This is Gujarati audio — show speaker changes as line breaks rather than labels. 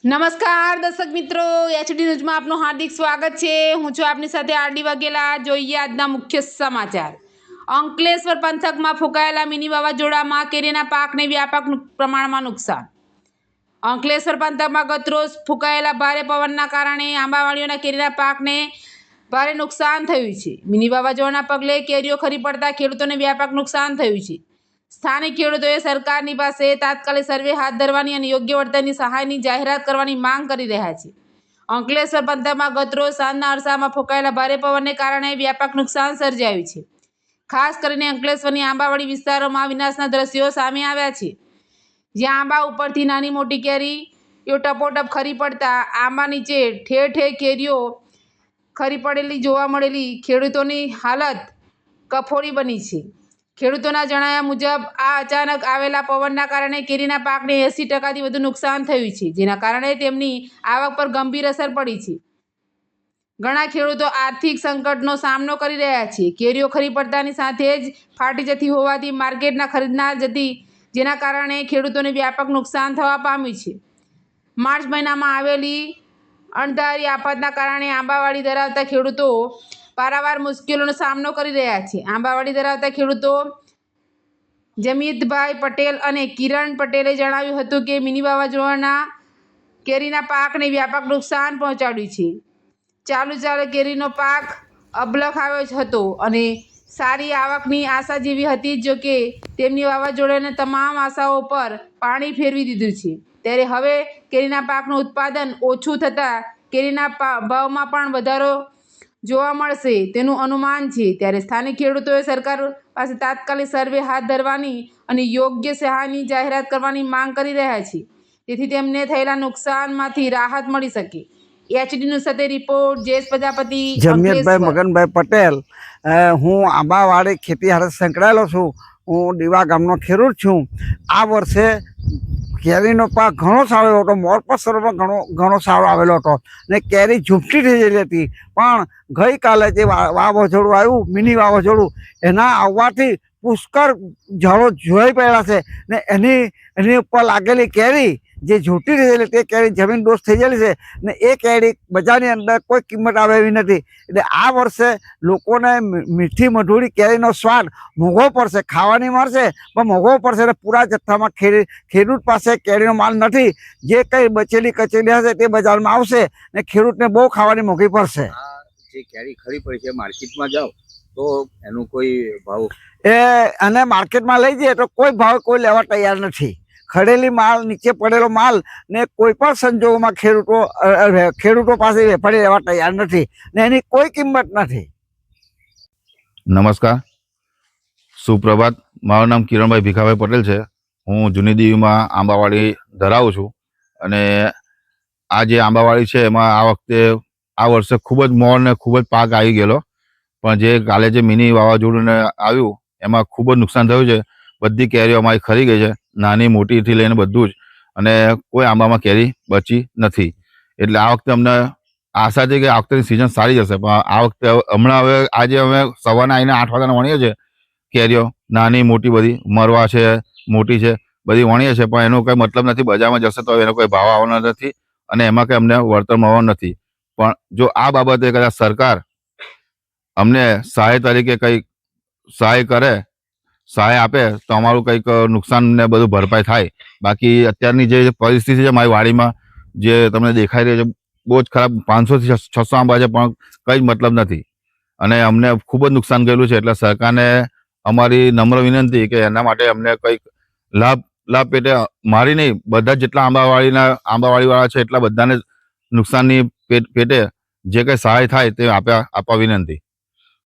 નમસ્કાર દર્શક મિત્રો, એચડી ન્યૂઝમાં આપનું હાર્દિક સ્વાગત છે। હું છું આપની સાથે આરડી વાઘેલા। જોઈએ આજના મુખ્ય સમાચાર। અંકલેશ્વર પંથકમાં ફૂંકાયેલા મિની વાવાઝોડામાં કેરીના પાકને વ્યાપક પ્રમાણમાં નુકસાન। અંકલેશ્વર પંથકમાં ગતરોજ ફૂંકાયેલા ભારે પવનના કારણે આંબાવાડીઓના કેરીના પાકને ભારે નુકસાન થયું છે। મિની વાવાઝોડાના પગલે કેરીઓ ખરી પડતા ખેડૂતોને વ્યાપક નુકસાન થયું છે। સ્થાનિક ખેડૂતોએ સરકારની પાસે તાત્કાલિક સર્વે હાથ ધરવાની અને યોગ્ય વળતરની સહાયની જાહેરાત કરવાની માંગ કરી રહ્યા છે। અંકલેશ્વર પંથકમાં ગતરોજ સાંજના અરસામાં ફૂંકાયેલા ભારે પવનને કારણે વ્યાપક નુકસાન સર્જાયું છે। ખાસ કરીને અંકલેશ્વરની આંબાવાડી વિસ્તારોમાં વિનાશના દ્રશ્યો સામે આવ્યા છે, જ્યાં આંબા ઉપરથી નાની મોટી કેરીઓ ટપોટપ ખરી પડતા આંબા નીચે ઠેર ઠેર કેરીઓ ખરી પડેલી જોવા મળેલી ખેડૂતોની હાલત કફોડી બની છે। ખેડૂતોના જણાવ્યા મુજબ આ અચાનક આવેલા પવનના કારણે કેરીના પાકને 80%થી વધુ નુકસાન થયું છે, જેના કારણે તેમની આવક પર ગંભીર અસર પડી છે। ઘણા ખેડૂતો આર્થિક સંકટનો સામનો કરી રહ્યા છે। કેરીઓ ખરી પડતાની સાથે જ ફાટી જતી હોવાથી માર્કેટના ખરીદનાર જતી, જેના કારણે ખેડૂતોને વ્યાપક નુકસાન થવા પામ્યું છે। માર્ચ મહિનામાં આવેલી અણધારી આફતના કારણે આંબાવાડી ધરાવતા ખેડૂતો પારાવાર મુશ્કેલીનો સામનો કરી રહ્યા છે। આંબાવાડી ધરાવતા ખેડૂતો જમીતભાઈ પટેલ અને કિરણ પટેલે જણાવ્યું હતું કે મિની વાવાઝોડાના કેરીના પાકને વ્યાપક નુકસાન પહોંચાડ્યું છે। ચાલુ કેરીનો પાક અબલખ આવ્યો હતો અને સારી આવકની આશા જેવી હતી, જો કે તેમની વાવાઝોડાને તમામ આશાઓ પર પાણી ફેરવી દીધું છે। ત્યારે હવે કેરીના પાકનું ઉત્પાદન ઓછું થતાં કેરીના ભાવમાં પણ વધારો જોવા મળશે તેનું અનુમાન છે। ત્યારે સ્થાનિક ખેડૂતોએ સરકાર પાસે તાત્કાલિક સર્વે હાથ ધરવાની અને યોગ્ય સહાયની જાહેરાત કરવાની માંગ કરી રહ્યા છે, જેથી તેમને થયેલા નુકસાનમાંથી રાહત મળી શકે। એચડી ન્યૂઝ સાથે રિપોર્ટ જયેશ પ્રજાપતિ,
જમીયતભાઈ મગનભાઈ પટેલ। હું આંબાવાડી ખેતી હારે સંકળાયેલો છું। હું દીવા ગામનો ખેડૂત છું। આ વર્ષે કેરીનો પાક ઘણો સારો એવો હતો। મોરપસરમાં ઘણો સારો આવેલો હતો ને કેરી ઝૂંપટી થઈ ગયેલી હતી, પણ ગઈકાલે જે વાવાઝોડું આવ્યું, મિની વાવાઝોડું, એના આવવાથી પુષ્કળ ઝાડો જોઈ પડ્યા છે ને એની ઉપર લાગેલી કેરી જે ઝૂંટી થઈ ગયેલી તે કેરી જમીન દોષ થઈ ગયેલી છે ને એ કેરી બજારની અંદર કોઈ કિંમત આવે એવી નથી। એટલે આ વર્ષે લોકોને મીઠી મધુરી કેરીનો સ્વાદ મોંઘો પડશે, ખાવાની મળશે પણ મોંઘો પડશે। એટલે પૂરા જથ્થામાં ખેડૂત પાસે કેરીનો માલ નથી। જે કંઈ બચેલી કચેલી હશે તે બજારમાં આવશે ને ખેડૂતને બહુ ખાવાની મોંઘી પડશે।
જે કેરી ખરી પડી છે માર્કેટમાં જાઓ તો એનું કોઈ ભાવ
અને માર્કેટમાં લઈ જઈએ તો કોઈ ભાવ કોઈ લેવા તૈયાર નથી। ખડેલી માલ, નીચે પડેલો માલ ને કોઈ પણ સંજોગોમાં ખેડૂતો પાસે વેપારી લેવા તૈયાર નથી ને એની કોઈ કિંમત નથી।
નમસ્કાર, સુપ્રભાત। મારું નામ કિરણભાઈ ભીખાભાઈ પટેલ છે। હું જૂની દીવીમાં આંબાવાડી ધરાવું છું અને આ જે આંબાવાડી છે એમાં આ વર્ષે ખૂબ જ મોર ને ખૂબ જ પાક આવી ગયેલો, પણ જે કાલે જે મિની વાવાઝોડું આવ્યું એમાં ખૂબ જ નુકસાન થયું છે। બધી કેરીઓ અમારી ખરી ગઈ છે, નાની મોટીથી લઈને બધું જ, અને કોઈ આંબામાં કેરી બચી નથી। એટલે આ વખતે અમને આશા છે કે આ વખતેની સિઝન સારી જશે, પણ આ વખતે હમણાં હવે આજે અમે સવારના આવીને 8 વાગ્યાના વણીએ છીએ કેરીઓ, નાની મોટી બધી મરવા છે, મોટી છે, બધી વણીએ છીએ, પણ એનો કોઈ મતલબ નથી। બજારમાં જશે તો એનો કોઈ ભાવ આવવાનો નથી અને એમાં કંઈ અમને વળતર મળવાનું નથી। પણ જો આ બાબતે કદાચ સરકાર અમને સહાય તરીકે કંઈક સહાય કરે, સહાય આપે તો અમારું કંઈક નુકસાન ને બધું ભરપાઈ થાય। બાકી અત્યારની જે પરિસ્થિતિ છે મારી વાડીમાં જે તમને દેખાઈ રહી છે બહુ જ ખરાબ, 500 થી 600 આંબા છે પણ કંઈ જ મતલબ નથી અને અમને ખૂબ જ નુકસાન ગયેલું છે। એટલે સરકારને અમારી નમ્ર વિનંતી કે એના માટે અમને કંઈક લાભ પેટે, મારી નહીં, બધા જેટલા આંબાવાડીવાળા છે એટલા બધાને નુકસાનની પેટે જે કંઈ સહાય થાય તે આપવા વિનંતી।